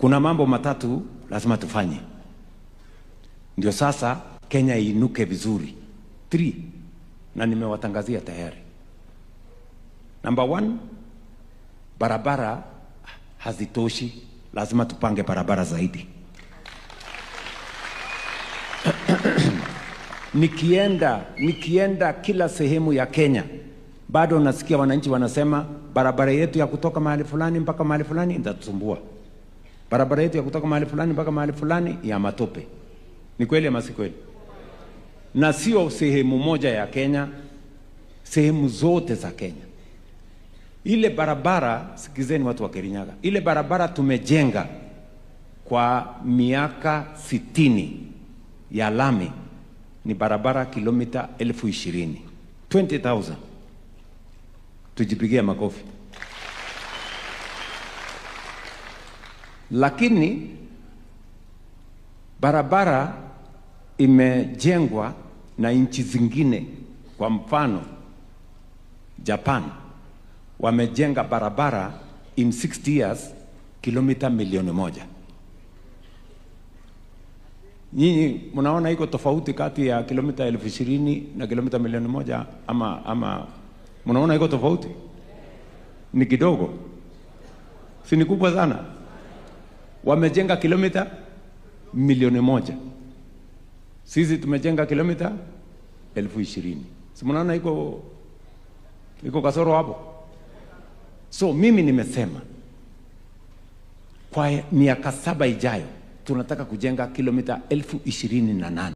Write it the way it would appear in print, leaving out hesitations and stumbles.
Kuna mambo matatu lazima tufanye ndio sasa Kenya iinuke vizuri. 3 na nimewatangazia tayari. Number 1, barabara hazitoshi, lazima tupange barabara zaidi. Nikienda kila sehemu ya Kenya, bado nasikia wananchi wanasema barabara yetu ya kutoka mahali fulani mpaka mahali fulani itatusumbua. Barabara yetu ya kutoka mahali fulani mpaka mahali fulani ya matope. Ni kweli ama si kweli? Na sio sehemu moja ya Kenya, sehemu zote za Kenya. Ile barabara, sikizeni watu wa Kirinyaga, ile barabara tumejenga kwa miaka 60 ya lami ni barabara kilomita 20,000. 20,000. Tujipigie makofi. Lakini barabara imejengwa na nchi zingine. Kwa mfano Japan wamejenga barabara in 60 years kilomita 1,000,000. Nyinyi mnaona iko tofauti kati ya kilomita 20,000 na kilomita 1,000,000 ama mnaona iko tofauti? Ni kidogo. Si ni kubwa sana? Wamejenga kilomita 1,000,000. Sisi tumejenga kilomita 20,000. Si mnaona iko kasoro hapo? So mimi nimesema kwa miaka 7 ijayo tunataka kujenga kilomita 28,000.